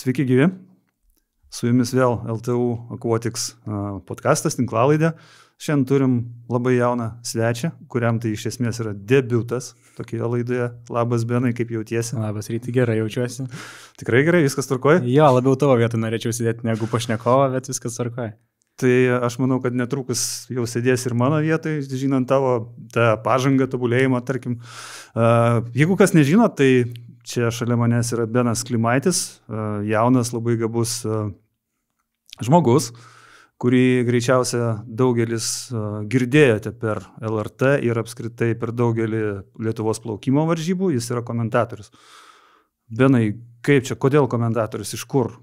Sveiki gyvi, su jumis vėl LTU Aquatics podcastas, tinklalaidė. Šiandien turim labai jauną svečią, kuriam tai iš esmės yra debiutas tokioje laidoje. Labas, Benai, kaip jautiesi? Labas, Ryti, gerai jaučiuosi. Tikrai gerai, viskas tvarkoja? Jo, labiau tavo vietą norėčiau sėdėti negu pašnekovo, bet viskas tvarkoja. Tai aš manau, kad netrukus jau sėdės ir mano vietoj, žinant tavo tą pažangą, tobulėjimą, tarkim. Jeigu kas nežino, tai čia šalia manęs yra Benas Klimaitis, jaunas, labai gabus žmogus, kurį greičiausia daugelis girdėjote per LRT ir apskritai per daugelį Lietuvos plaukimo varžybų, jis yra komentatorius. Benai, kaip čia, kodėl komentatorius, iš kur?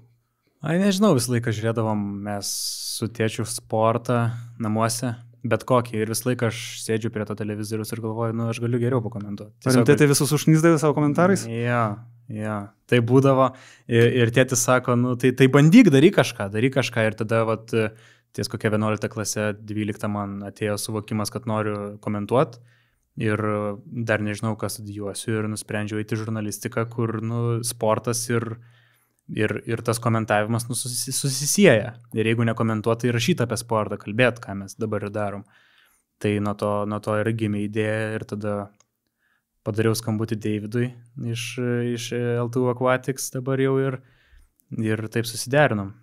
Ai, nežinau, visą laiką žiūrėdavom mes su tėčiu sportą namuose, bet kokį, ir visą laiką aš sėdžiu prie to televizorius ir galvoju, aš galiu geriau pakomentuoti. Rimtai tai visus užknisdavai savo komentarais? Jo, tai būdavo ir tėtis sako, tai bandyk, daryk kažką ir tada ties kokia 11 klase, 12 man atėjo suvokimas, kad noriu komentuoti ir dar nežinau, ką studijuosiu ir nusprendžiau eiti žurnalistiką, kur sportas ir tas komentavimas susisieja. Ir jeigu nekomentuoti, tai rašyti apie sportą, kalbėti, ką mes dabar ir darom. Tai nuo to ir gimė idėja ir tada padariau skambutį Davidui iš LTU Aquatics dabar jau ir taip susiderinom.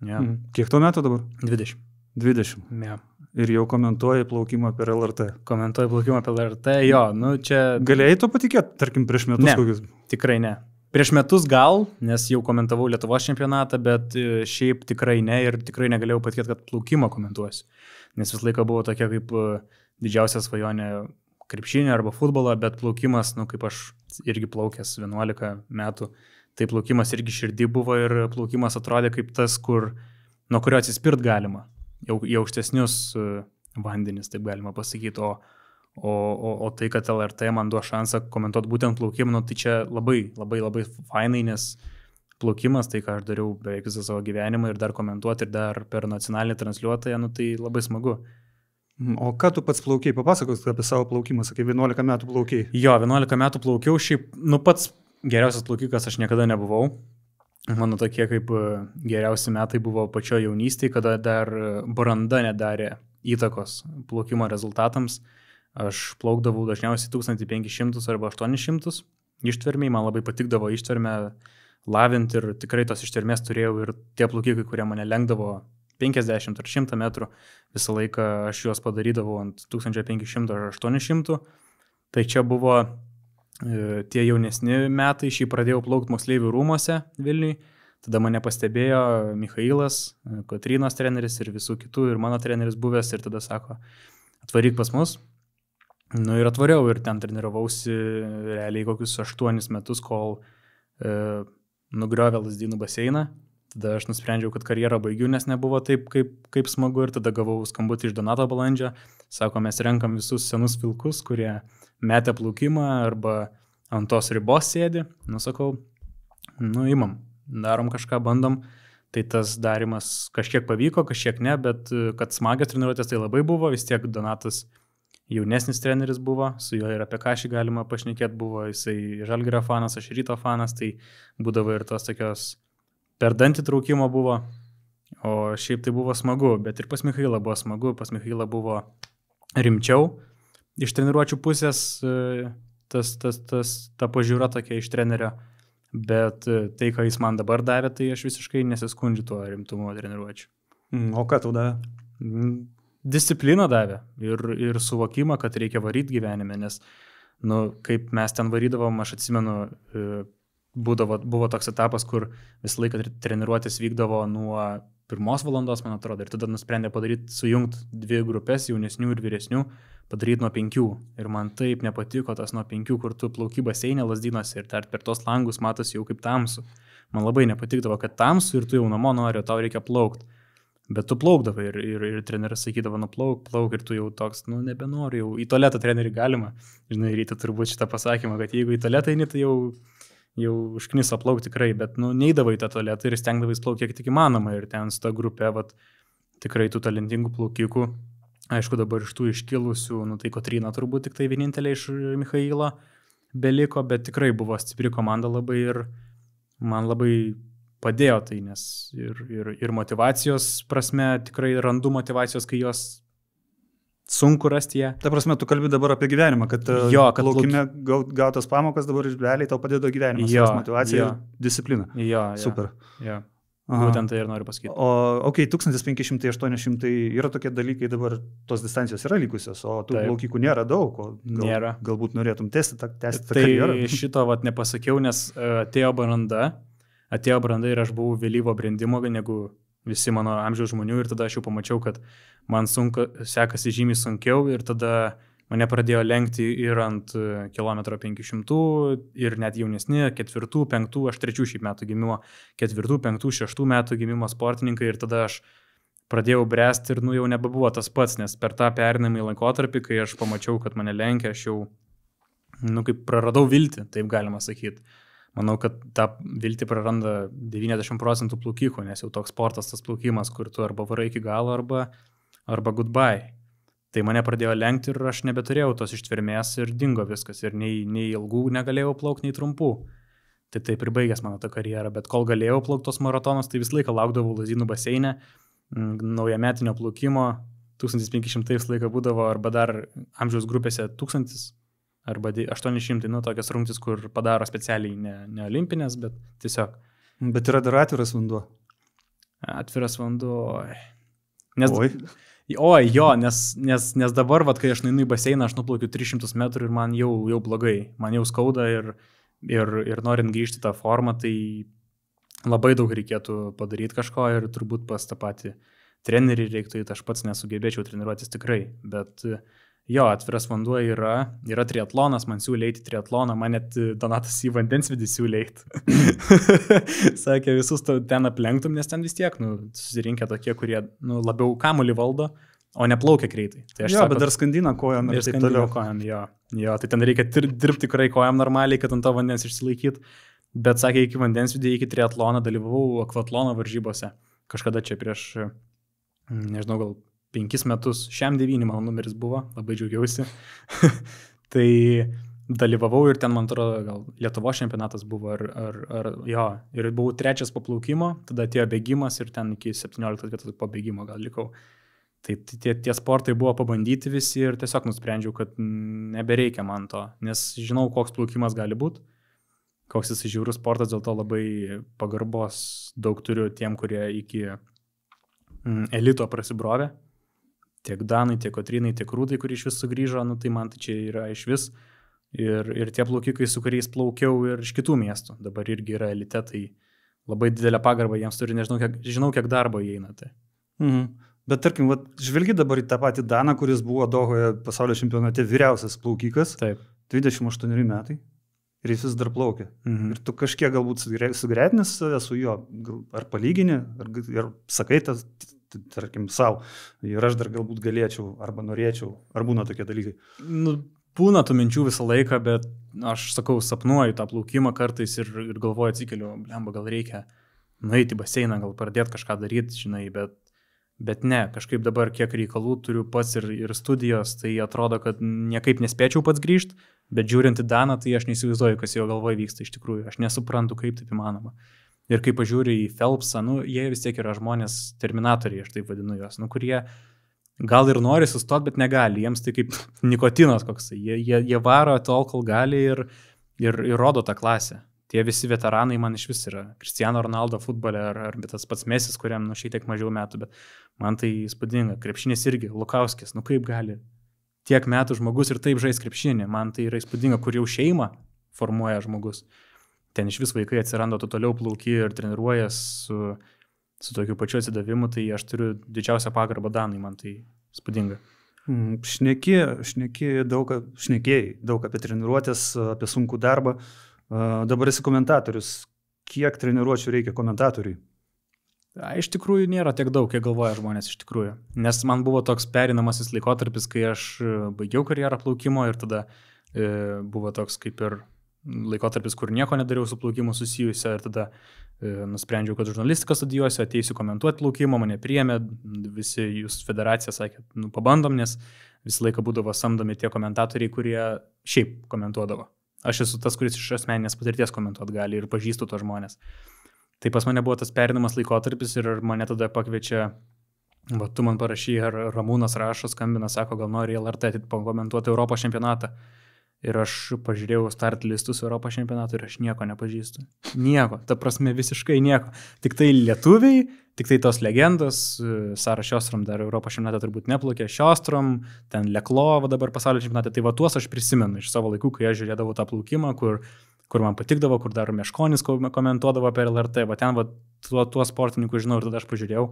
Ja. Kiek tuo metu dabar? 20. 20. Ja. Ir jau komentuoji plaukimą per LRT. Komentuoji plaukimą per LRT, jo, čia... Galėjai to patikėti, tarkim, prieš metus kokius? Tikrai ne. Prieš metus gal, nes jau komentavau Lietuvos čempionatą, bet šiaip tikrai ne ir tikrai negalėjau patikėti, kad plaukimą komentuosiu. Nes visą laiką buvo tokia kaip didžiausia svajonė krepšinio arba futbolo, bet plaukimas, kaip aš irgi plaukęs 11 metų, tai plaukimas irgi širdį buvo ir plaukimas atrodė kaip tas, nuo kurio atsispirt galima, jau aukštesnius vandenis, taip galima pasakyti, o tai, kad LRT man duo šansą komentuoti būtent plaukimą, tai čia labai, labai, labai fainai, nes plaukimas, tai ką aš dariau beveik visą savo gyvenimą ir dar komentuoti ir dar per nacionalinį transliuotoją, tai labai smagu. O ką tu pats plaukiai? Papasakos apie savo plaukimą, sakai, 11 metų plaukiai. Jo, 11 metų plaukiau, šiaip, pats geriausias plaukikas aš niekada nebuvau. Mano tokie kaip geriausi metai buvo pačioje jaunystėje, kada dar branda nedarė įtakos plaukimo rezultatams. Aš plaukdavau dažniausiai 1500 arba 800 ištvermiai, man labai patikdavo ištvermę lavinti ir tikrai tos ištvermės turėjau ir tie plaukikai, kurie mane lenkdavo 50 ar 100 metrų, visą laiką aš juos padarydavau ant 1500 ar 800. Tai čia buvo tie jaunesni metai, šį pradėjau plaukti moksleivių rūmose Vilniui, tada mane pastebėjo Michailas, Kotrynos treneris ir visų kitų ir mano treneris buvęs ir tada sako, atvaryk pas mus. Ir atvariau ir ten treniravausi realiai kokius 8 metus, kol nugriovė Lazdynų baseiną. Tada aš nusprendžiau, kad karjerą baigiu, nes nebuvo taip, kaip smagu ir tada gavau skambutį iš Donato Balandžio. Sako, mes renkam visus senus vilkus, kurie metė plaukimą arba ant tos ribos sėdi. Sakau, imam, darom kažką, bandom. Tai tas darimas kažkiek pavyko, kažkiek ne, bet kad smagios treniruotės tai labai buvo, vis tiek Donatas jaunesnis treneris buvo, su juo ir apie kažį galima pašnekėti buvo, jisai Žalgirio fanas, aš Ryto fanas, tai būdavo ir tos tokios per dantį traukimo buvo, o šiaip tai buvo smagu, bet ir pas Michailą buvo smagu, pas Michailą buvo rimčiau iš treniruočių pusės, ta pažiūra tokia iš trenerio, bet tai, ką jis man dabar davė, tai aš visiškai nesiskundžiu tuo rimtumo treniruočių. O ką tau davė? Discipliną davė ir suvokimą, kad reikia varyti gyvenime, nes kaip mes ten varydavom, aš atsimenu, buvo toks etapas, kur visą laiką treniruotės vykdavo nuo 1 valandos, man atrodo, ir tada nusprendė sujungti 2 grupės, jaunesnių ir vyresnių, padaryti nuo 5. Ir man taip nepatiko tas nuo 5, kur tu plauki baseinė Lazdynuose ir dar per tos langus matosi jau kaip tamsu. Man labai nepatikdavo, kad tamsu ir tu jau namo nori, o tau reikia plaukti. Bet tu plaukdavai ir treneris sakydavo, plauk ir tu jau toks, nebenori, jau į tualetą trenerį galima. Žinai, Ryta turbūt šitą pasakymą, kad jeigu į tualetą eini, tai jau užkniso plaukti tikrai, bet neidavai į tą tualetą ir stengdavai plaukti kiek tik įmanoma. Ir ten su ta grupė, tikrai tų talentingų plaukikų, aišku, dabar iš tų iškilusių, tai Kotryna turbūt tik tai vienintelė iš Michailo beliko, bet tikrai buvo stipri komanda labai ir man labai padėjo tai, nes ir motivacijos prasme tikrai randu motivacijos, kai jos sunku rasti ją. Ta prasme, tu kalbi dabar apie gyvenimą, kad plaukime gautas pamokas dabar realiai tau padėjo gyvenimas, motivacija ir disciplina. Super. Būtent tai ir noriu pasakyti. O 1500-800 yra tokie dalykai, dabar tos distancijos yra likusios, o tų plaukikų nėra daug, nėra. Galbūt norėtum tęsti tą karjerą. Tai šito nepasakiau, nes atėjo branda ir aš buvau vėlyvo brendimo negu visi mano amžiaus žmonių ir tada aš jau pamačiau, kad man sekasi žymiai sunkiau ir tada mane pradėjo lenkti ir ant kilometro 500 ir net jaunesni, 4, 5, aš 3 šiaip metų gimimo, 4, 5, 6 metų gimimo sportininkai ir tada aš pradėjau bręsti ir jau nebebuvo tas pats, nes per tą perinamąjį laikotarpį, kai aš pamačiau, kad mane lenkia, aš jau kaip praradau viltį, taip galima sakyti. Manau, kad tą viltį praranda 90% plaukikų, nes jau toks sportas tas plaukimas, kur tu arba varai iki galo, arba goodbye. Tai mane pradėjo lenkti ir aš nebeturėjau tos ištvermės ir dingo viskas. Ir nei ilgų negalėjau plaukti, nei trumpų. Tai taip ir baigęs mano tą karjerą. Bet kol galėjau plaukti tos maratonus, tai visą laiką laukdavau Lazdynų baseine, naujametinio plaukimo, 1500 visą laiką būdavo, arba dar amžiaus grupėse 1000 arba 800, tokias rungtis, kur padaro specialiai ne olimpinės, bet tiesiog. Bet yra dar atviras vanduo. Atviras vanduo. Nes dabar, kai aš nueinu į baseiną, aš nuplaukiu 300 metrų ir man jau blogai, man jau skauda ir norint grįžti tą formą, tai labai daug reikėtų padaryti kažko ir turbūt pas tą patį trenerį reiktų, aš pats nesugebėčiau treniruotis tikrai, bet atviras vanduo yra triatlonas, man siūlė eiti triatloną, man net Donatas į vandensvidį siūlė eiti. Sakė, visus ten aplenktum, nes ten vis tiek susirinkę tokie, kurie labiau kamuolį valdo, o neplaukia greitai. Tai bet dar skandina kojam ir taip toliau. Kojam, tai ten reikia dirbti tikrai kojam normaliai, kad ant to vandens išsilaikyti. Bet sakė, iki vandensvidį, iki triatloną dalyvavau akvatlono varžybose. Kažkada čia prieš, nežinau, gal 5 metus, šiam 9 mano numeris buvo, labai džiaugiausi. Tai dalyvavau ir ten, man atrodo, gal Lietuvos čempionatas buvo, ir buvau 3 po plaukimo, tada atėjo bėgimas ir ten iki 17 vietos po bėgimo gal likau. Tai tie sportai buvo pabandyti visi ir tiesiog nusprendžiau, kad nebereikia man to, nes žinau, koks plaukimas gali būti, koks jis žiaurus sportas, dėl to labai pagarbos daug turiu tiem, kurie iki elito prasibrovė. Tiek Danai, tiek Kotrynai, tiek Rūtai, kurie iš vis sugrįžo, tai man tai čia yra iš vis. Ir tie plaukikai, su kuriais plaukiau ir iš kitų miestų, dabar irgi yra elite, tai labai didelę pagarbą jiems turi, žinau, kiek darbo įeina. Tai. Bet tarkim, žvelgi dabar į tą patį Daną, kuris buvo Dohoje pasaulio čempionate vyriausias plaukikas, taip. 28 metai, ir jis vis dar plaukia. Ir tu kažkiek galbūt sugretinęs save su juo, ar palygini, ar sakai tas, tarkim, savo, ir aš dar galbūt galėčiau, arba norėčiau, ar būna tokie dalykai? Būna tų minčių visą laiką, bet aš sakau, sapnuoju tą plaukimą kartais ir galvoju, atsikeliu, blemba, gal reikia nueiti į baseiną, gal pradėti kažką daryti, žinai, bet ne, kažkaip dabar kiek reikalų turiu pats ir studijos, tai atrodo, kad niekaip nespėčiau pats grįžti, bet žiūrint į Daną, tai aš neįsivaizduoju, kas jo galvoje vyksta iš tikrųjų, aš nesuprantu, kaip taip įmanoma. Ir kai pažiūri į Phelpsą, jie vis tiek yra žmonės terminatoriai, aš taip vadinu juos, kurie gal ir nori sustoti, bet negali, jiems tai kaip nikotinas koksai, jie varo tol, kol gali ir rodo tą klasę. Tie visi veteranai man iš vis yra, Cristiano Ronaldo futbole ar tas pats Mesis, kuriam šiek tiek mažiau metų, bet man tai įspūdinga, krepšinis irgi, Lukauskis, kaip gali tiek metų žmogus ir taip žais krepšinį, man tai yra įspūdinga, kur jau šeimą formuoja žmogus. Ten iš vis vaikai atsiranda, tu toliau plauki ir treniruojas su tokiu pačiu atsidavimu, tai aš turiu didžiausią pagarbą Danai, man tai spūdinga. Šnekėjai daug apie treniruotės, apie sunkų darbą. Dabar esi komentatorius. Kiek treniruočių reikia komentatoriui? Iš tikrųjų nėra tiek daug, kiek galvoja žmonės iš tikrųjų. Nes man buvo toks perinamasis laikotarpis, kai aš baigiau karjerą plaukimo ir tada buvo toks kaip ir laikotarpis, kur nieko nedariau su plaukimu susijusio ir tada nusprendžiau, kad žurnalistiką studijuosiu, ateisiu komentuoti plaukimą, mane priėmė, visi jūs federacija sakė, pabandom, nes visą laiką būdavo samdomi tie komentatoriai, kurie šiaip komentuodavo. Aš esu tas, kuris iš asmeninės patirties komentuot gali ir pažįstu to žmonės. Tai pas mane buvo tas perinamas laikotarpis ir mane tada pakviečia, va, tu man parašy, ar Ramūnas rašo, skambina, sako, gal nori LRT pakomentuoti Europos čempionatą. Ir aš pažiūrėjau start listus Europos čempionatų ir aš nieko nepažįstu. Nieko, ta prasme visiškai nieko. Tik tai lietuviai, tik tai tos legendos, Sara Šiostrom dar Europos čempionatą turbūt neplaukė, Šiostrom, ten Leklova dabar pasaulio čempionatą. Tai va tuos aš prisimenu iš savo laikų, kai aš žiūrėdavau tą plaukimą, kur man patikdavo, kur dar Meškonis komentuodavo per LRT. Va ten va tuos sportininkų žinau ir tada aš pažiūrėjau.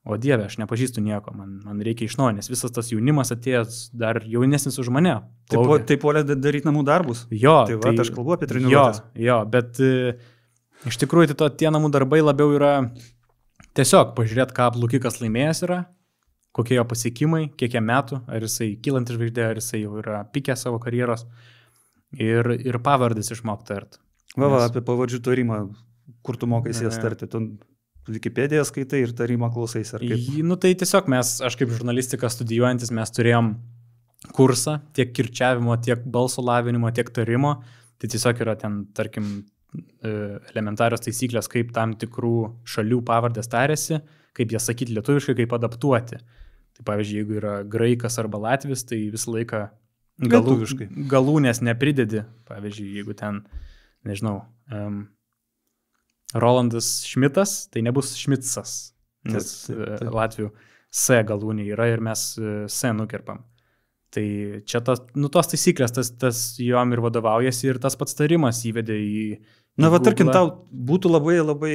O Dieve, aš nepažįstu nieko, man reikia iš naujo, nes visas tas jaunimas atėjęs dar jaunesnis už mane. Tai polė daryti namų darbus. Jo, tai va, aš kalbu apie treniruotes. Jo, bet iš tikrųjų tai tie namų darbai labiau yra tiesiog pažiūrėti, ką plaukikas laimėjęs yra, kokie jo pasiekimai, kiek jam metų, ar jisai kylantis žvaigždė, ar jisai jau yra pikę savo karjeros ir pavardės išmokti tarti. Va, apie pavardžių tarimą, kur tu mokais jas tarti, tu Wikipediją skaitai ir tarimą klausais, ar kaip? Nu tai tiesiog aš kaip žurnalistiką studijuojantis, mes turėjom kursą tiek kirčiavimo, tiek balso lavinimo, tiek tarimo. Tai tiesiog yra ten, tarkim, elementarios taisyklės, kaip tam tikrų šalių pavardės tarėsi, kaip jas sakyti lietuviškai, kaip adaptuoti. Tai pavyzdžiui, jeigu yra graikas arba latvis, tai visą laiką galūnės nepridedi. Pavyzdžiui, jeigu ten, nežinau, Rolandas Šmitas, tai nebus Šmitsas, nes Latvių S galūnė yra ir mes S nukerpam. Tai čia tos taisyklės, tas jom ir vadovaujasi ir tas pats tarimas įvedė į Na, va, tarkim, tau būtų labai, labai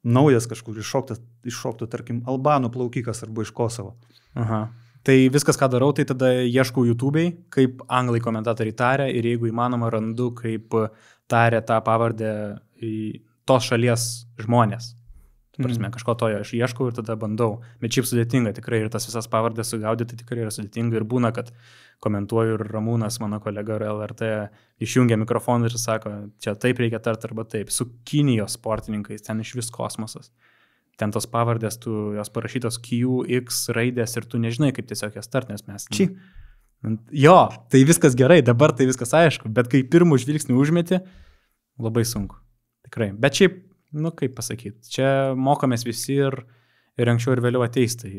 naujas kažkur iššoktų, tarkim, albanų plaukikas arba iš Kosovo. Aha. Tai viskas, ką darau, tai tada ieškau YouTube'ai, kaip anglai komentatoriai taria ir jeigu įmanoma randu, kaip taria tą pavardę į tos šalies žmonės. Prasme, kažko to aš ieškau ir tada bandau. Bet šiaip sudėtinga tikrai ir tas visas pavardės sugaudyti tikrai yra sudėtinga ir būna, kad komentuoju ir Ramūnas, mano kolega LRT, išjungia mikrofoną ir sako, čia taip reikia tart arba taip. Su Kinijos sportininkais, ten iš vis kosmosas. Ten tos pavardės, tu jos parašytos Q, X raidės ir tu nežinai, kaip tiesiog jas tart, nes mes... Jo, tai viskas gerai, dabar tai viskas aišku, bet kai pirmų žvilgsnių užmeti, labai sunku. Tikrai. Bet šiaip, kaip pasakyti, čia mokomės visi ir anksčiau ir vėliau ateis tai.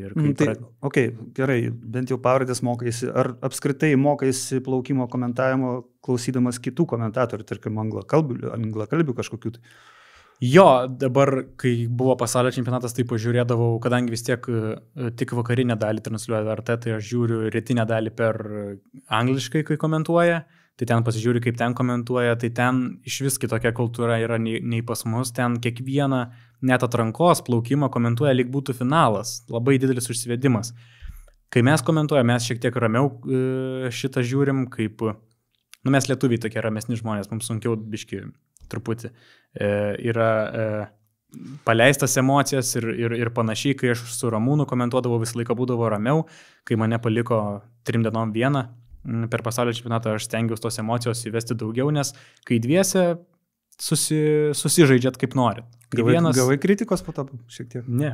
Gerai, bent jau pavardės mokaisi. Ar apskritai mokaisi plaukimo komentavimo klausydamas kitų komentatorių, tarkim, anglakalbių kažkokių tai? Jo, dabar, kai buvo pasaulio čempionatas, tai pažiūrėdavau, kadangi vis tiek tik vakarinę dalį transliuoja RT, tai aš žiūriu rytinę dalį per angliškai, kai komentuoja. Tai ten pasižiūri, kaip ten komentuoja, tai ten iš vis kitokia kultūra yra nei pas mus, ten kiekvieną net atrankos plaukimą komentuoja, lyg būtų finalas, labai didelis užsivedimas. Kai mes komentuojame, mes šiek tiek ramiau šitą žiūrim, kaip, mes lietuviai tokie ramesni žmonės, mums sunkiau biški truputį, yra paleistas emocijas ir panašiai, kai aš su Ramūnu komentuodavau, visą laiką būdavo ramiau, kai mane paliko 3 dienom vieną, per pasaulio čempionatą aš stengiausi tos emocijos įvesti daugiau, nes kai dviese susižaidžiat kaip norit. Gavai kritikos po to šiek tiek? Ne.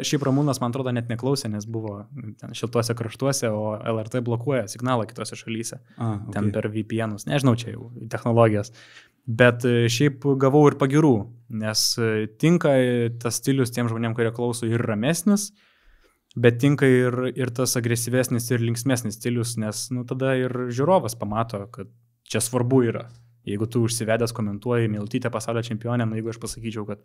Šiaip Ramūnas, man atrodo, net neklausė, nes buvo ten šiltuose kraštuose, o LRT blokuoja signalą kitose šalyse. Ten per VPN'us. Nežinau, čia jau technologijos. Bet šiaip gavau ir pagirų, nes tinka tas stilius tiem žmonėm, kurie klauso ir ramesnis, bet tinka ir tas agresyvesnis ir linksmesnis stilius, nes tada ir žiūrovas pamato, kad čia svarbu yra. Jeigu tu užsivedęs komentuoji Miltytė pasaulio čempionė, jeigu aš pasakyčiau, kad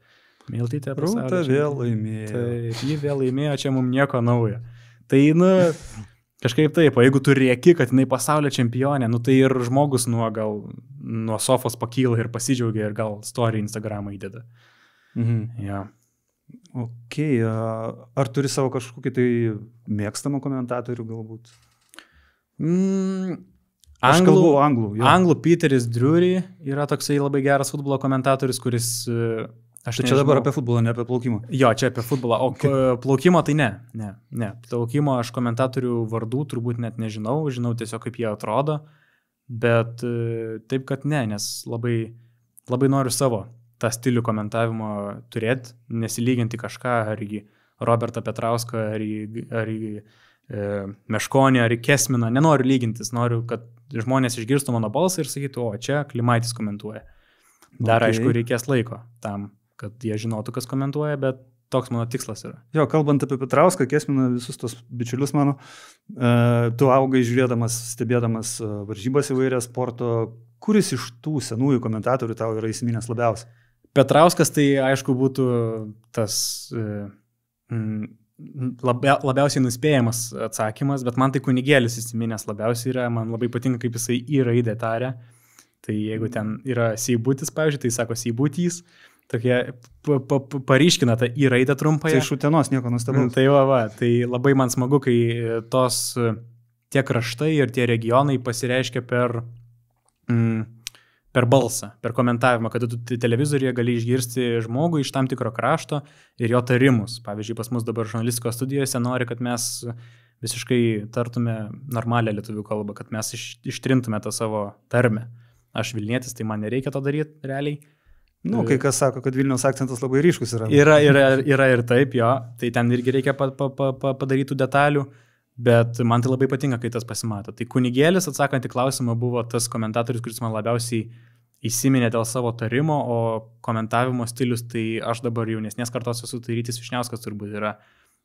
Miltytė pasaulio čempionė. Rūta vėl laimėjo. Tai ji vėl laimėjo, čia mums nieko naujo. Tai, kažkaip taip, o jeigu tu rėki, kad jinai pasaulio čempionė, tai ir žmogus nuo sofos pakyla ir pasidžiaugia ir gal story Instagramą įdeda. Ja. Ok, ar turi savo kažkokį tai mėgstamą komentatorių galbūt? Aš kalbu anglų. Anglų Peteris Drury yra toksai labai geras futbolo komentatorius, kuris... Čia dabar apie futbolą, ne apie plaukimą. Jo, čia apie futbolą, o plaukimo tai ne. Plaukimo aš komentatorių vardų turbūt net nežinau, žinau tiesiog kaip jie atrodo, bet taip, kad ne, nes labai, labai noriu savo tą stilių komentavimo turėti, nesilyginti kažką, ar į Robertą Petrauską, ar į Meškonį, ar į Kesminą. Nenoriu lygintis, noriu, kad žmonės išgirstų mano balsą ir sakytų, o čia Klimaitis komentuoja. Dar aišku, reikės laiko tam, kad jie žinotų, kas komentuoja, bet toks mano tikslas yra. Jo, kalbant apie Petrauską, Kėsminą, visus tos bičiulius mano, tu augai žiūrėdamas, stebėdamas varžybas įvairias sporto, kuris iš tų senųjų komentatorių tau yra įsiminęs labiausiai? Petrauskas tai aišku būtų tas labiausiai nuspėjamas atsakymas, bet man tai Kunigėlis įsiminęs labiausiai yra, man labai patinka, kaip jisai į raidę taria. Tai jeigu ten yra Seibutis, pavyzdžiui, tai sako Seibutys, tokie paryškina tą į raidę trumpąją. Tai iš Utenos nieko nustabaus. Tai tai labai man smagu, kai tie kraštai ir tie regionai pasireiškia per balsą, per komentavimą, kad tu televizoriuje gali išgirsti žmogų iš tam tikro krašto ir jo tarimus. Pavyzdžiui, pas mus dabar žurnalistikos studijose nori, kad mes visiškai tartume normalią lietuvių kalbą, kad mes ištrintume tą savo tarmę. Aš Vilnietis, tai man nereikia to daryti realiai. Kai kas sako, kad Vilniaus akcentas labai ryškus yra. Yra ir taip, jo. Tai ten irgi reikia padarytų detalių, bet man tai labai patinka, kai tas pasimato. Tai Kunigėlis, atsakant į klausimą, buvo tas komentatorius, kuris man labiausiai įsiminė dėl savo tarimo, o komentavimo stilius, tai aš dabar jaunesnės kartos esu, tai Rytis Vyšniauskas turbūt yra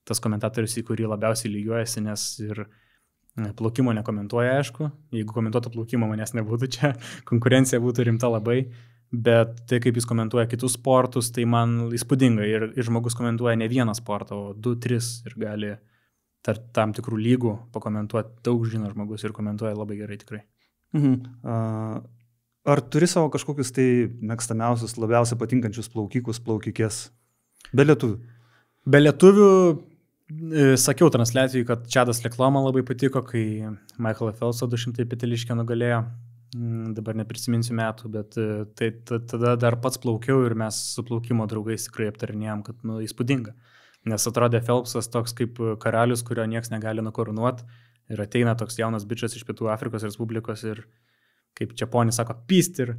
tas komentatorius, į kurį labiausiai lygiuojasi, nes ir plaukimo nekomentuoja, aišku. Jeigu komentuotų plaukimo, manęs nebūtų čia, konkurencija būtų rimta labai, bet tai, kaip jis komentuoja kitus sportus, tai man įspūdinga. Ir žmogus komentuoja ne vieną sportą, o 2-3 ir gali tam tikrų lygų pakomentuoti. Daug žino žmogus ir komentuoja labai gerai tikrai. Ar turi savo kažkokius tai mėgstamiausius, labiausiai patinkančius plaukikus, plaukikės? Be lietuvių? Be lietuvių sakiau transliacijai, kad Čadas Leklo man labai patiko, kai Michaelą Phelpsą 200 peteliškę nugalėjo. Dabar neprisiminsiu metų, bet tai tada dar pats plaukiau ir mes su plaukimo draugais tikrai aptarinėjom, kad įspūdinga. Nes atrodė Phelpsas toks kaip karalius, kurio nieks negali nukarūnuoti. Ir ateina toks jaunas bičas iš Pietų Afrikos Respublikos ir, kaip Čiaponis sako, pyst ir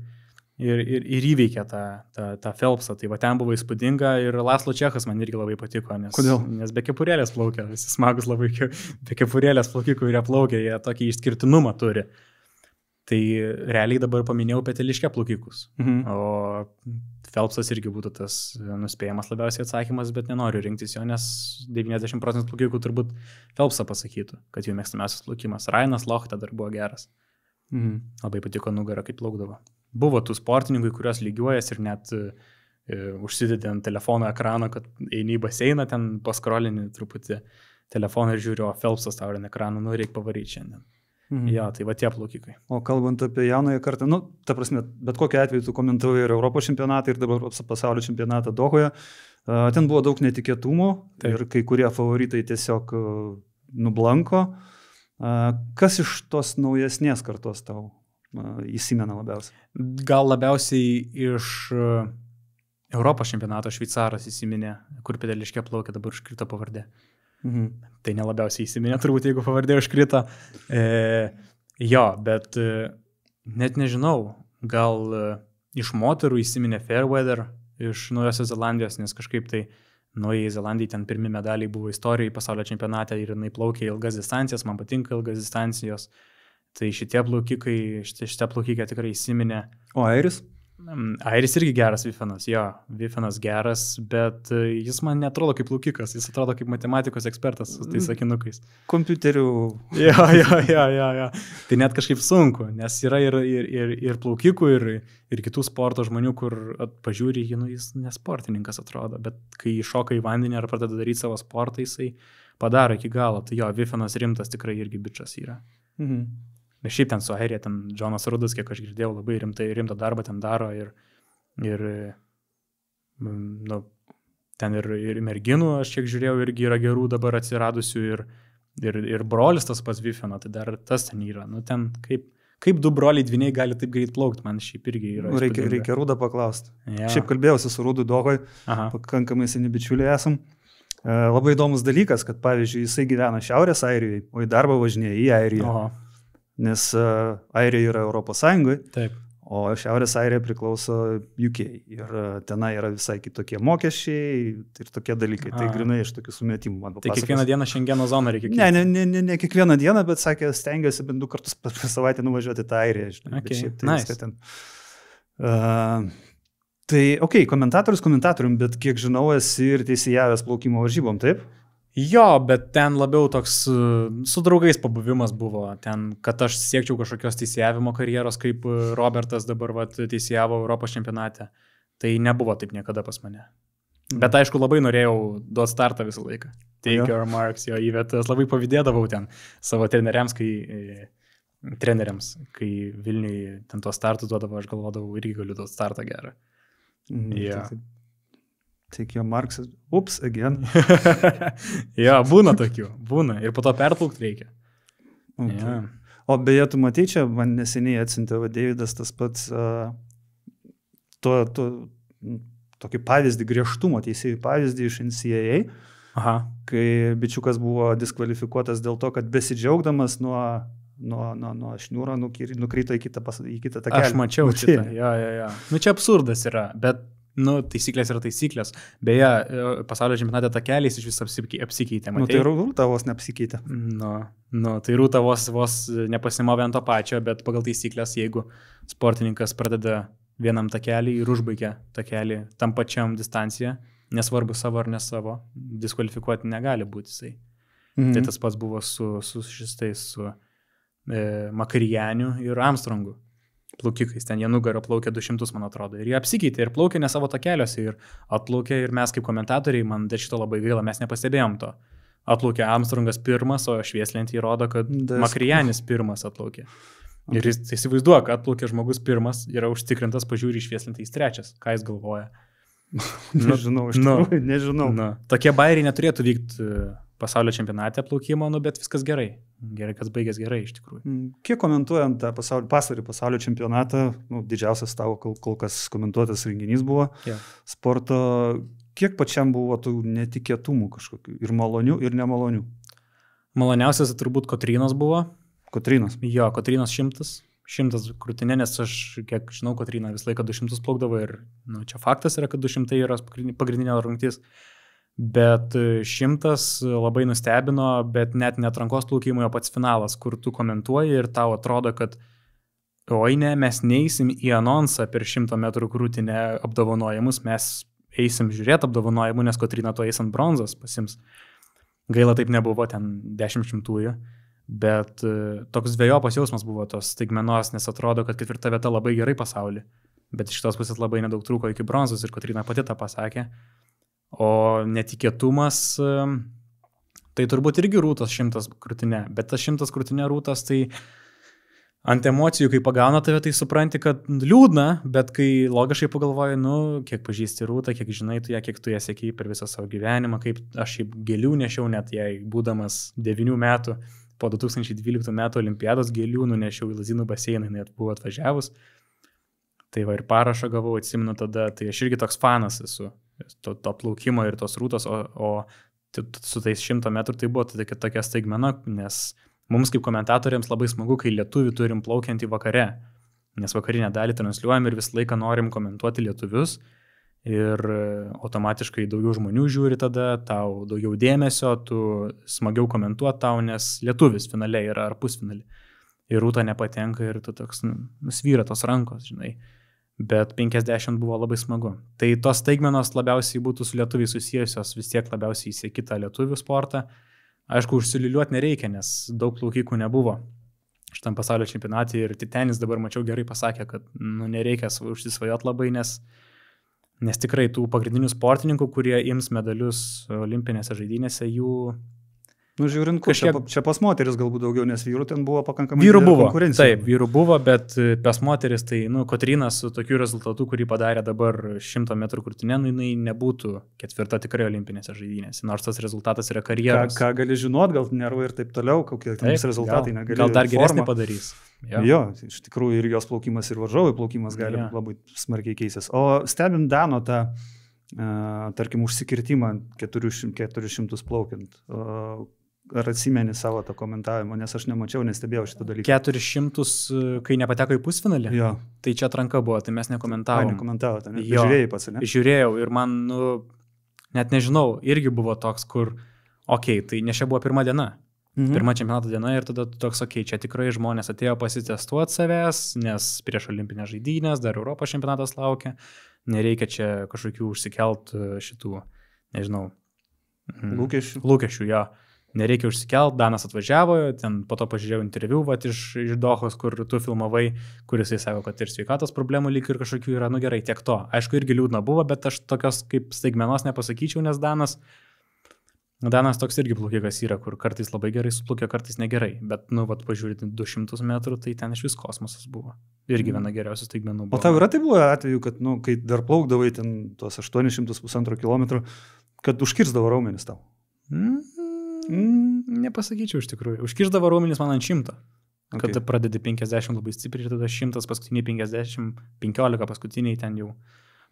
įveikia tą Phelpsą. Tai va ten buvo įspūdinga ir Laslo Čechas man irgi labai patiko, nes be kepurėlės plaukia, visi smagus labai be kepurėlės plaukikų ir plaukia, jie tokį išskirtinumą turi. Tai realiai dabar paminėjau peteliškę plaukikus, o Phelpsas irgi būtų tas nuspėjamas labiausiai atsakymas, bet nenoriu rinktis jo, nes 90% plaukikų turbūt Phelpsą pasakytų, kad jų mėgstamiausias plaukimas. Ryanas Lochte dar buvo geras. Labai patiko nugarą, kaip plaukdavo. Buvo tų sportininkų, kurios lygiuojas ir net užsidedi ant telefono ekrano, kad eini į baseiną, ten paskrolinį truputį telefoną ir žiūriu, o Phelpsas tau ant ekrano, reikia pavaryti šiandien. Jo, tai va tie plaukikai. O kalbant apie jaunąją kartą, ta prasme, bet kokiu atveju tu komentavai ir Europos čempionatą, ir dabar pasaulio čempionatą Dohoje. Ten buvo daug netikėtumų ir kai kurie favoritai tiesiog nublanko. Kas iš tos naujesnės kartos tau įsimena labiausiai? Gal labiausiai iš Europos čempionato šveicaras įsiminė, kur peteliškė plaukė, dabar užkrito pavardė. Tai nelabiausiai įsiminė, turbūt, jeigu pavardė užkrito. Jo, bet net nežinau, gal iš moterų įsiminė Fairweather iš Naujosios Zelandijos, nes kažkaip tai Naujai Zelandijai ten pirmi medaliai buvo istorijai pasaulio čempionate ir jinai plaukė ilgas distancijas, man patinka ilgas distancijos. Tai šitie plaukikė tikrai įsiminė. O Airis? Airis irgi geras Vifanas, jo, Vifanas geras, bet jis man netrodo kaip plaukikas, jis atrodo kaip matematikos ekspertas su tais sakinukais. Kompiuterių. Jo. Tai net kažkaip sunku, nes yra ir plaukikų, ir kitų sporto žmonių, kur pažiūri, jis nesportininkas atrodo, bet kai iššoka į vandenį ar pradeda daryti savo sportą, jisai padaro iki galo. Tai jo, Vifanas rimtas tikrai irgi bičas yra. Bet šiaip ten su Airija, ten Džonas Rudas, kiek aš girdėjau, labai rimtą darbą ten daro ir ten ir merginų, aš kiek žiūrėjau, irgi yra gerų dabar atsiradusių ir brolis tas pats Vifano, tai dar tas ten yra. Ten kaip du broliai dviniai gali taip greit plaukti, man šiaip irgi yra. Reikia Rudą paklausti. Ja. Šiaip kalbėjausi su Rudu Dohoj, pakankamai seni bičiuliai esam. Labai įdomus dalykas, kad pavyzdžiui, jisai gyvena Šiaurės Airijoje, o į darbą važinėja į Airiją. Nes Airija yra Europos Sąjungoje, taip. O Šiaurės Airija priklauso UK. Ir tenai yra visai kitokie mokesčiai ir tokie dalykai. Tai grinai iš tokių sumetimų man papasakos. Tai kiekvieną dieną Šengeno zoną reikia keisti? Ne kiekvieną dieną, bet sakė, stengiuosi bent 2 kartus per savaitę nuvažiuoti tą Airiją. Okay. Šiaip tai nice. Ten. Tai, komentatorium, bet kiek žinau, esi ir teisėjavęs plaukimo varžybom, taip? Jo, bet ten labiau toks su draugais pabuvimas buvo. Ten, kad aš siekčiau kažkokios teisėjavimo karjeros, kaip Robertas dabar teisėjavo Europos čempionate. Tai nebuvo taip niekada pas mane. Bet aišku, labai norėjau duoti startą visą laiką. Take your marks, jo įvietas. Labai pavydėdavau ten savo treneriams, kai Vilniui ten to startų duodavo, aš galvodavau, irgi galiu duoti startą gerą. Take your marks, ups, again. Jo, būna tokių, būna. Ir po to perplaukti reikia. Okay. Yeah. O beje, tu matai, čia man neseniai atsiuntė Deividas tas pats tokį pavyzdį, griežtumo teisėjų pavyzdį iš NCAA, kai bičiukas buvo diskvalifikuotas dėl to, kad besidžiaugdamas nuo šniūro nukrito į kitą takelį. Aš mačiau šitą, jo. Nu čia absurdas yra, bet taisyklės yra taisyklės. Beje, pasaulio čempionate takeliais iš vis apsikeitė. Tai Rūta vos neapsikeitė. Tai Rūta vos nepasimovė ant to pačio, bet pagal taisyklės, jeigu sportininkas pradeda vienam takelį ir užbaigia takelį tam pačiam distanciją, nesvarbu savo ar ne savo, diskvalifikuoti negali būti jisai. Tai tas pats buvo su Makarijaniu ir Armstrongu plaukikais. Ten jie nugarą plaukė 200, man atrodo. Ir jie apsikeitė ir plaukė ne savo takeliuose ir atplaukė ir mes kaip komentatoriai, man dėl šito labai gaila, mes nepastebėjom to. Atplaukė Armstrongas pirmas, o švieslentį rodo, kad Makarijanis pirmas atplaukė. Ir jis įsivaizduoja, kad atplaukė žmogus pirmas, yra užtikrintas, pažiūri švieslentį, jis trečias. Ką jis galvoja? Nežinau. Tokie bairiai neturėtų vykti pasaulio čempionate plaukimo, bet viskas gerai. Gerai, kas baigės gerai iš tikrųjų. Kiek komentuojant tą pasaulio čempionatą, didžiausias tavo kol kas komentuotas renginys buvo sporto, kiek pačiam buvo tų netikėtumų kažkokių, ir malonių, ir nemalonių? Maloniausias turbūt Kotrynos buvo. Kotrynos? Jo, Kotrynos 100 krūtinė, nes aš, kiek žinau, Kotryna visą laiką 200 plaukdavo ir čia faktas yra, kad 200 yra pagrindinė rungtis. Bet 100 labai nustebino, bet net neatrankos plaukimo, jo pats finalas, kur tu komentuoji ir tau atrodo, kad oi ne, mes neįsim į anonsą per 100 metrų krūtinę apdovanojimus, mes eisim žiūrėti apdovanojimų, nes Kotryna to eis ant bronzos pasims. Gaila taip nebuvo, ten 10 šimtųjų, bet toks dvejopas jausmas buvo tos staigmenos, nes atrodo, kad 4 vieta labai gerai pasaulį, bet iš tos pusės labai nedaug trūko iki bronzos ir Kotryna pati tą pasakė. O netikėtumas, tai turbūt irgi Rūtos 100 krūtinė, bet tas 100 krūtinė Rūtos, tai ant emocijų, kai pagauna tave, tai supranti, kad liūdna, bet kai logiškai pagalvoji, kiek pažįsti Rūtą, kiek žinai tu ją, kiek tu ją sėkiai per visą savo gyvenimą, kaip aš šiaip gėlių nešiau, net jai būdamas 9 metų, po 2012 metų olimpiados gėlių nunešiau į Lazdynų baseiną, net buvo atvažiavus. Tai ir parašą gavau, atsimenu tada, tai aš irgi toks fanas esu. To plaukimo ir tos Rūtos, o su tais 100 metrų tai buvo tokia staigmena, nes mums kaip komentatoriams labai smagu, kai lietuvių turim plaukiantį vakare, nes vakarinę dalį transliuojam ir visą laiką norim komentuoti lietuvius ir automatiškai daugiau žmonių žiūri tada, tau daugiau dėmesio, tu smagiau komentuoti tau, nes lietuvis finale yra ar pusfinale. Ir Rūta nepatenka ir tu toks nusvyra tos rankos, žinai. Bet 50 buvo labai smagu. Tai tos staigmenos labiausiai būtų su lietuviais susijusios, vis tiek labiausiai įsiekita lietuvių sportą. Aišku, užsiliuliuoti nereikia, nes daug plaukikų nebuvo šitam pasaulio čempionatui ir Titenis dabar mačiau gerai pasakė, kad nereikia užsisvajoti labai, nes tikrai tų pagrindinių sportininkų, kurie ims medalius olimpinėse žaidynėse, jų... Žiūrint, čia pas moteris galbūt daugiau, nes vyrų ten buvo pakankamai konkurencija. Taip, vyrų buvo, bet pas moteris, tai Kotryna su tokiu rezultatu, kurį padarė dabar 100 metrų krūtinė, jinai nebūtų 4 tikrai olimpinėse žaidynėse, nors tas rezultatas yra karjeros. Ką gali žinot, gal nervai ir taip toliau, kokie rezultatai negali. Gal dar geresnį padarys. Jo, iš tikrųjų ir jos plaukimas, ir varžovų plaukimas gali labai smarkiai keistis. O stebint Dano tą, tarkim, užsikirtimą 400 plaukiant, ar atsimeni savo tą komentavimą, nes aš nemačiau, nestebėjau šitą dalyką. 400, kai nepateko į pusfinalį? Jo. Tai čia atranka buvo, tai mes nekomentavom. Nekomentavote, ne? Žiūrėjai pats, ne? Žiūrėjau ir man, net nežinau, irgi buvo toks, kur, tai ne čia buvo pirma diena. Pirma čempionato diena ir tada toks, čia tikrai žmonės atėjo pasitestuoti savęs, nes prieš olimpinės žaidynės dar Europos čempionatas laukia, nereikia čia kažkokių užsikelt šitų, nežinau, lūkesčių, jo. Nereikia užsikelt, Danas atvažiavo, ten po to pažiūrėjau interviu iš Dohos, kur tu filmavai, kuris jis sako, kad ir sveikatos problemų lyg ir kažkokių yra, gerai, tiek to. Aišku, irgi liūdna buvo, bet aš tokios kaip staigmenos nepasakyčiau, nes Danas toks irgi plaukikas yra, kur kartais labai gerai suplaukia, kartais negerai, bet, pažiūrėti 200 metrų, tai ten iš vis kosmosas buvo. Irgi viena geriausių staigmenų buvo. O tau yra tai buvo atveju, kad, kai dar plaukdavai ten tuos 800,5 km, kad užkirzdavo raumenis tau? Nepasakyčiau iš tikrųjų. Užkirždavo raumenis man ant 100. Okay. Kad pradedi 50 labai stipriai ir tada 100, paskutiniai 50, 15 paskutiniai ten jau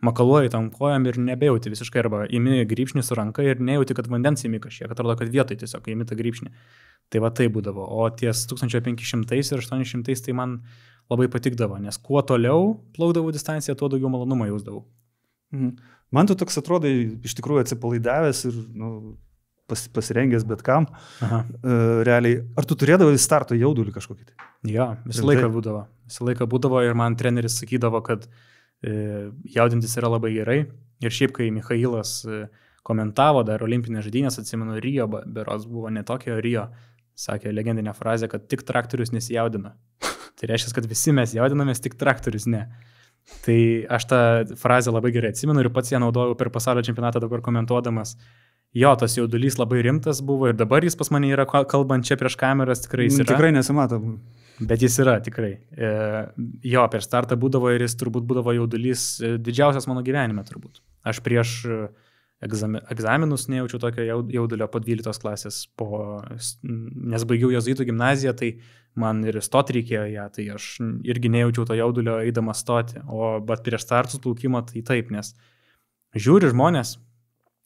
makaluoji tam kojam ir nebejauti visiškai, arba imi grybšnį su ranka ir nejauti, kad vandens imi kažkiek, atrodo, kad vietoj tiesiog imi tą grybšnį. Tai va tai būdavo. O ties 1500 ir 800 tai man labai patikdavo, nes kuo toliau plaukdavau distanciją, tuo daugiau malonumo jausdavau. Man tu toks atrodo iš tikrųjų atsipalaidavęs ir pasirengęs bet kam. Realiai, ar tu turėdavai starto jaudulį kažkokį? Jo, visą laiką būdavo ir man treneris sakydavo, kad jaudintis yra labai gerai. Ir šiaip, kai Michailas komentavo dar olimpinės žaidynės, atsimenu, Rio, berods buvo ne tokio Rio, sakė legendinę frazę, kad tik traktorius nesijaudina. Tai reiškia, kad visi mes jaudinamės, tik traktorius ne. Tai aš tą frazę labai gerai atsimenu ir pats ją naudojau per pasaulio čempionatą dabar komentuodamas. Jo, tas jaudulys labai rimtas buvo ir dabar jis pas mane yra, kalbant čia prieš kameras, tikrai jis yra. Tikrai nesimato. Bet jis yra, tikrai. Jo, per startą būdavo ir jis turbūt būdavo jaudulys didžiausias mano gyvenime turbūt. Aš prieš egzaminus nejaučiau tokio jaudulio po 12 klasės, nes baigiau jėzuitų gimnaziją, tai man ir stoti reikėjo ją, tai aš irgi nejaučiau to jaudulio eidamas stoti. Bet prieš startus plaukimo tai taip, nes žiūri žmonės,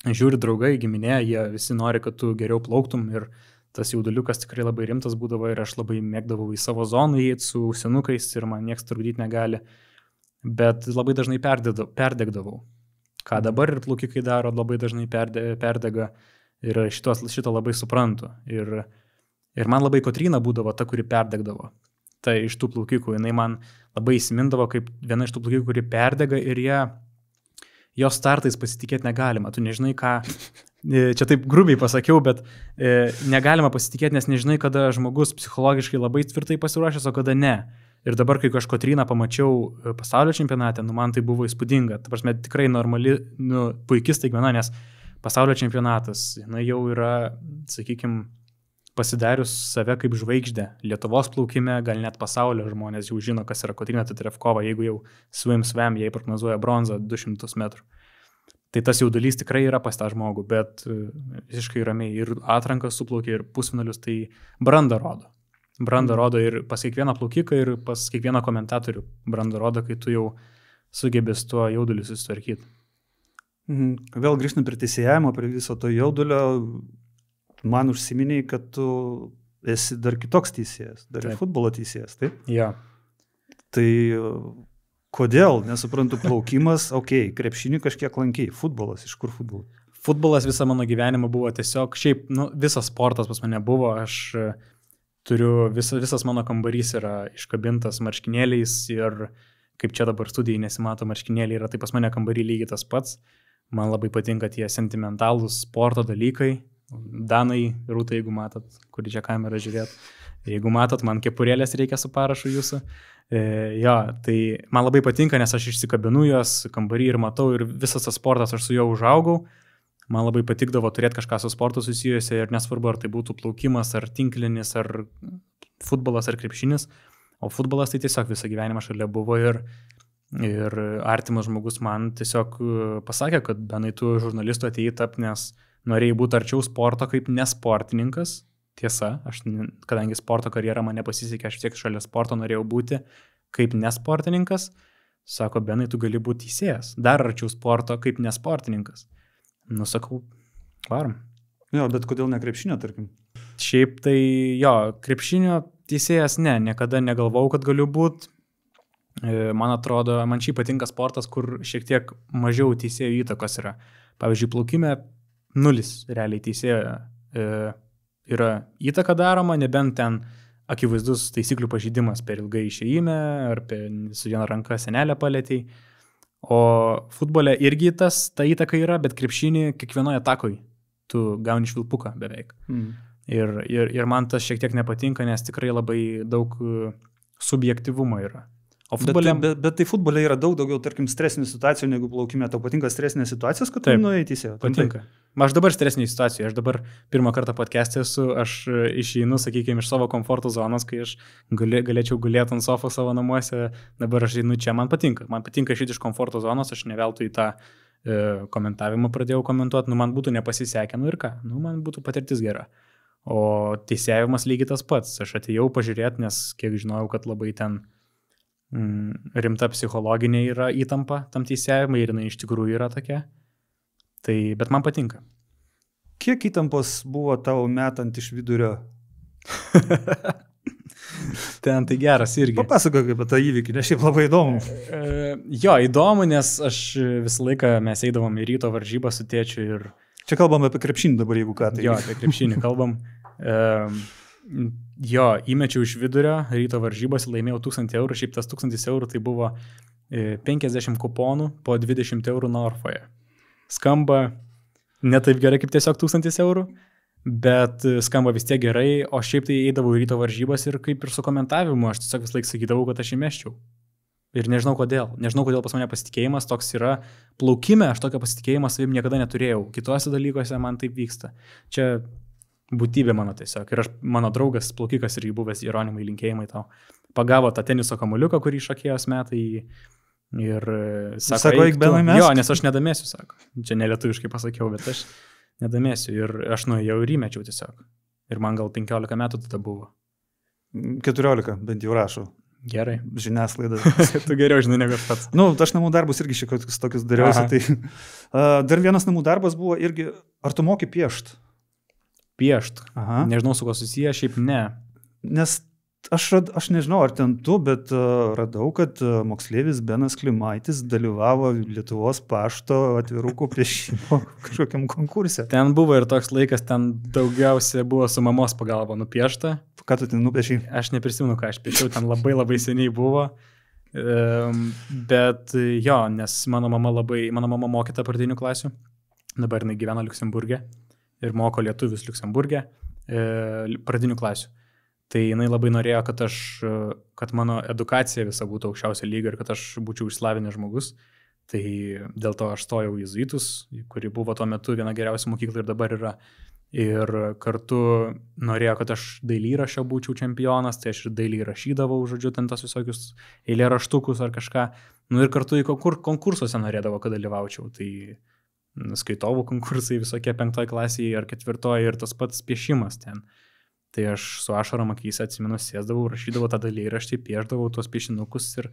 žiūri draugai, giminė, jie visi nori, kad tu geriau plauktum ir tas jauduliukas tikrai labai rimtas būdavo ir aš labai mėgdavau į savo zoną įeiti su ausinukais ir man nieks trukdyti negali, bet labai dažnai perdegdavau. Ką dabar ir plaukikai daro, labai dažnai perdega ir šitą labai suprantu. Ir man labai Kotryna būdavo ta, kuri perdegdavo. Tai iš tų plaukikų, jinai man labai įsimindavo kaip viena iš tų plaukikų, kuri perdega ir jos startais pasitikėti negalima. Tu nežinai, ką, čia taip grubiai pasakiau, bet negalima pasitikėti, nes nežinai, kada žmogus psichologiškai labai tvirtai pasiruošęs, o kada ne. Ir dabar, kai aš Kotryną pamačiau pasaulio čempionate, man tai buvo įspūdinga. Ta prasme, tikrai normali, puiki staigmena, nes pasaulio čempionatas, jau yra, sakykime, pasidarius save kaip žvaigždę. Lietuvos plaukime, gal net pasaulio žmonės jau žino, kas yra Kotryna Teterevkova, jeigu jau swim, jai prognozuoja bronzą 200 metrų. Tai tas jaudulys tikrai yra pas tą žmogų, bet visiškai ramiai ir atrankas suplaukė, ir pusfinalius, tai brandą rodo. Brandą rodo ir pas kiekvieną plaukiką, ir pas kiekvieną komentatorių. Brandą rodo, kai tu jau sugebės tuo jauduliu susitvarkyti. Vėl grįžtant prie teisėjavimo, prie viso to jaudulio, man užsiminiai, kad tu esi dar kitoks teisėjas, dar ir futbolo teisėjas, taip? Ja. Tai kodėl, nesuprantu, plaukimas, krepšinį kažkiek lankiai, futbolas, iš kur futbolas? Futbolas visą mano gyvenimą buvo tiesiog, šiaip, visas sportas pas mane buvo, aš turiu, visas mano kambarys yra iškabintas marškinėliais ir kaip čia dabar studijai nesimato marškinėliai, yra tai pas mane kambarį lygiai tas pats. Man labai patinka tie sentimentalūs sporto dalykai. Danai, Rūta, jeigu matot, kuri čia kamerą žiūrėt, jeigu matot, man kepurėlės reikia su parašu jūsų. Tai man labai patinka, nes aš išsikabinu juos kambarį ir matau ir visas tas sportas aš su juo užaugau. Man labai patikdavo turėti kažką su sportu susijusiu ir nesvarbu, ar tai būtų plaukimas, ar tinklinis, ar futbolas, ar krepšinis. O futbolas tai tiesiog visą gyvenimą šalia buvo ir artimas žmogus man tiesiog pasakė, kad Benai, tu žurnalistu atėjai tapti, nes norėjai būti arčiau sporto kaip nesportininkas. Tiesa, aš, kadangi sporto karjera man nepasisekė, aš tiek šalia sporto norėjau būti kaip nesportininkas. Sako, Benai, tu gali būti teisėjas, dar arčiau sporto kaip nesportininkas. Sakau, varom. Jo, bet kodėl ne krepšinio, tarkim? Šiaip tai, krepšinio teisėjas niekada negalvau, kad galiu būti. Man atrodo, man šiaip patinka sportas, kur šiek tiek mažiau teisėjų įtakos yra. Pavyzdžiui, plaukime 0 realiai teisėjo yra įtaka daroma, nebent ten akivaizdus taisyklių pažeidimas per ilgai išėjime, ar su viena ranka senelę palėtėjai. O futbole irgi ta įtaka yra, bet krepšinį kiekvienoje atakoje tu gauni švilpuką beveik. Ir man tas šiek tiek nepatinka, nes tikrai labai daug subjektivumo yra. O futbole... Bet tai futbole yra daug daugiau, tarkim, stresinių situacijų, negu plaukime. Tau patinka stresinės situacijos, kad tu nueitysė? Patinka. Aš dabar stresinėje situacijoje, aš dabar pirmą kartą podcast'e esu, aš išeinu, sakykime, iš savo komforto zonos, kai aš galėčiau gulėti ant sofos savo namuose, dabar aš einu čia, man patinka išeiti iš komforto zonos, aš neveltui tą komentavimą pradėjau komentuoti, man būtų nepasisekę, ir ką, man būtų patirtis gera. O teisėjimas lygiai tas pats, aš atėjau pažiūrėti, nes kiek žinojau, kad labai ten rimta psichologinė yra įtampa tam teisėjimai ir jinai iš tikrųjų yra tokia. Tai, bet man patinka. Kiek įtampos buvo tavo metant iš vidurio? Ten tai geras irgi. Papasakok apie tą įvykį, nes šiaip labai įdomu. Jo, įdomu, nes aš visą laiką mes eidavom į ryto varžybą su tėčiu ir... Čia kalbam apie krepšinį dabar, jeigu ką. Tai... Jo, apie krepšinį kalbam. Jo, įmečiau iš vidurio ryto varžybos, laimėjau 1000 eurų, šiaip tas 1000 eurų tai buvo 50 kuponų po 20 eurų Norfoje. Skamba ne taip gerai kaip tiesiog 1000 eurų, bet skamba vis tiek gerai, o šiaip tai eidavau į ryto varžybas ir kaip ir su komentavimu, aš tiesiog vis laik sakydavau, kad aš įmeščiau. Ir nežinau kodėl pas mane pasitikėjimas toks yra, plaukime aš tokio pasitikėjimą savim niekada neturėjau, kitose dalykuose man taip vyksta. Čia būtybė mano tiesiog. Ir mano draugas, plaukikas irgi buvęs, Jeronimai, linkėjimai tau, pagavo tą teniso kamuoliuką, kurį šakėjos metai ir sako, eik tu. Jo, nes aš nedamėsiu, sako. Čia nelietuviškai pasakiau, bet aš nedamėsiu. Ir aš nuėjau ir įmečiau tiesiog. Ir man gal 15 metų tada buvo. 14, bent jau rašau. Gerai. Žiniasklaida. Tu geriau žinai negu aš pats. Aš namų darbus irgi šiek tiek tokius dariausi. Tai, dar vienas namų darbas buvo irgi, ar tu moki piešt? Piešt. Nežinau, su ko susiję, šiaip ne. Nes aš nežinau, ar ten tu, bet radau, kad moksleivis Benas Klimaitis dalyvavo Lietuvos pašto atvirukų piešimo kažkokiam konkurse. Ten buvo ir toks laikas, ten daugiausia buvo su mamos pagalba nupiešta. Ką tu ten nupiešiai? Aš neprisimenu, ką aš piešiau, ten labai seniai buvo. Bet jo, nes mano mama mokyta pradinių klasių. Dabar jinai gyvena Liuksemburge. Ir moko lietuvius Liuksemburge pradinių klasių. Tai jinai labai norėjo, kad mano edukacija visa būtų aukščiausio lygio ir kad aš būčiau išsilavinęs žmogus. Tai dėl to aš stojau į jėzuitus, kuri buvo tuo metu viena geriausių mokyklų ir dabar yra. Ir kartu norėjo, kad aš dailįraščio būčiau čempionas, tai aš ir dailį rašydavau, žodžiu, ten tos visokius eilėraštukus ar kažką. Ir kartu į konkursuose norėdavo, kad dalyvaučiau. Tai skaitovų konkursai visokie 5 klasėje ar 4 ir tas pats piešimas ten. Tai aš su ašarom akyse atsimenu, sėsdavau, rašydavau tą dailėraštį, piešdavau tuos piešinukus ir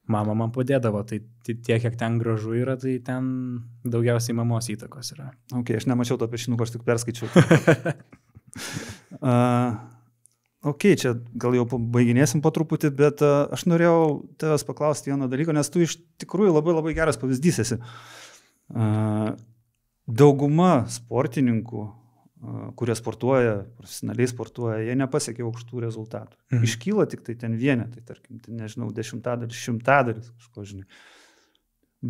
mama man padėdavo. Tai tiek, kiek ten gražu yra, tai ten daugiausiai mamos įtakos yra. Ok, aš nemačiau to piešinuko, aš tik perskaičiau. Ok, čia gal jau baiginėsim po truputį, bet aš norėjau tavęs paklausti vieną dalyką, nes tu iš tikrųjų labai geras pavyzdys esi. Dauguma sportininkų, kurie sportuoja, profesionaliai sportuoja, jie nepasiekia aukštų rezultatų. Iškyla tik tai ten vienetai, tarkim, nežinau, 10-dalis, 100-dalis, kažko žinai.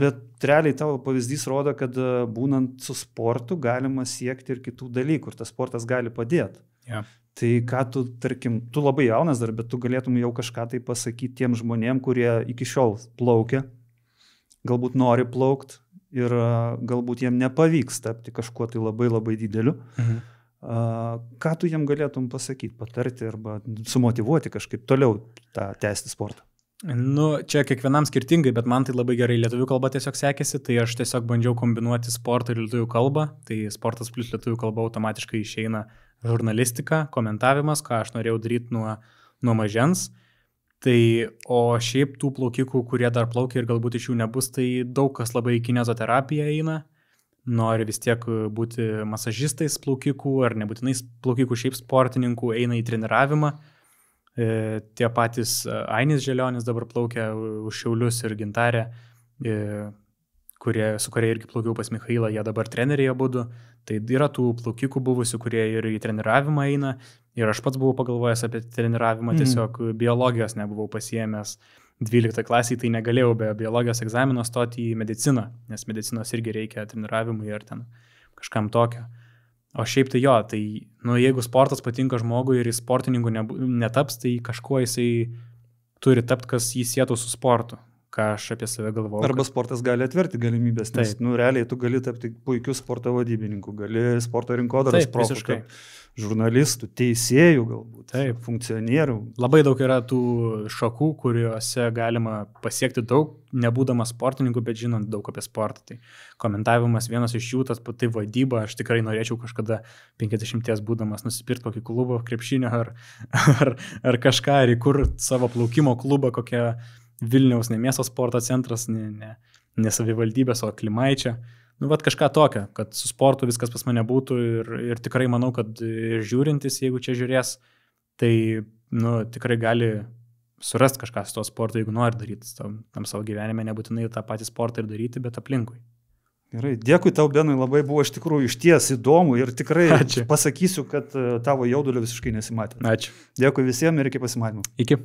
Bet realiai tavo pavyzdys rodo, kad būnant su sportu galima siekti ir kitų dalykų ir tas sportas gali padėti. Yeah. Tai ką tu, tarkim, tu labai jaunas dar, bet tu galėtum jau kažką tai pasakyti tiem žmonėm, kurie iki šiol plaukia, galbūt nori plaukt, ir galbūt jiem nepavyks tapti kažkuo tai labai dideliu. Ką tu jiem galėtum pasakyti, patarti arba sumotyvuoti kažkaip toliau tą tęsti sportą? Čia kiekvienam skirtingai, bet man tai labai gerai lietuvių kalba tiesiog sekėsi, tai aš tiesiog bandžiau kombinuoti sportą ir lietuvių kalbą, tai sportas plus lietuvių kalba automatiškai išeina žurnalistika, komentavimas, ką aš norėjau daryti nuo mažens. Tai, o šiaip tų plaukikų, kurie dar plaukia ir galbūt iš jų nebus, tai daug kas labai į kinezoterapiją eina, nori vis tiek būti masažistais plaukikų ar nebūtinai plaukikų šiaip sportininkų, eina į treniravimą. Tie patys Ainis Želionis dabar plaukia už Šiaulius ir Gintarę, su kurie irgi plaukiau pas Michailą, jie dabar treneriai abudu. Tai yra tų plaukikų buvusių, kurie ir į treniravimą eina. Ir aš pats buvau pagalvojęs apie treniravimą, tiesiog biologijos nebuvau pasiėmęs. 12 klasiai, tai negalėjau be biologijos egzamino stoti į mediciną, nes medicinos irgi reikia treniravimui ir ten kažkam tokio. O šiaip tai jo, tai jeigu sportas patinka žmogui ir jis sportininku netaps, tai kažkuo jisai turi tapti, kas jį sietų su sportu, ką aš apie save galvoju. Arba sportas gali atverti galimybės, nes realiai tu gali tapti puikiu sporto vadybininku, gali sporto rinkodaros profų, žurnalistų, teisėjų galbūt, funkcionierių. Labai daug yra tų šakų, kuriuose galima pasiekti daug, nebūdamas sportininku, bet žinant daug apie sportą. Tai komentavimas vienas iš jų, tai vadyba, aš tikrai norėčiau kažkada 50 būdamas nusipirkti kokį klubą krepšinio ar kažką, ar įkurti savo plaukimo klubą, kokią Vilniaus ne miesto sporto centras, ne savivaldybės, o Klimaičia. Vat kažką tokio, kad su sportu viskas pas mane būtų ir tikrai manau, kad žiūrintis, jeigu čia žiūrės, tai tikrai gali surasti kažką su to sportu, jeigu nori daryti tam savo gyvenime, nebūtinai tą patį sportą ir daryti, bet aplinkui. Gerai, dėkui tau, Benai, labai buvo iš tikrųjų išties įdomu ir tikrai pasakysiu, kad tavo jaudulio visiškai nesimatė. Ačiū. Dėkui visiems ir iki pasimatymo. Iki.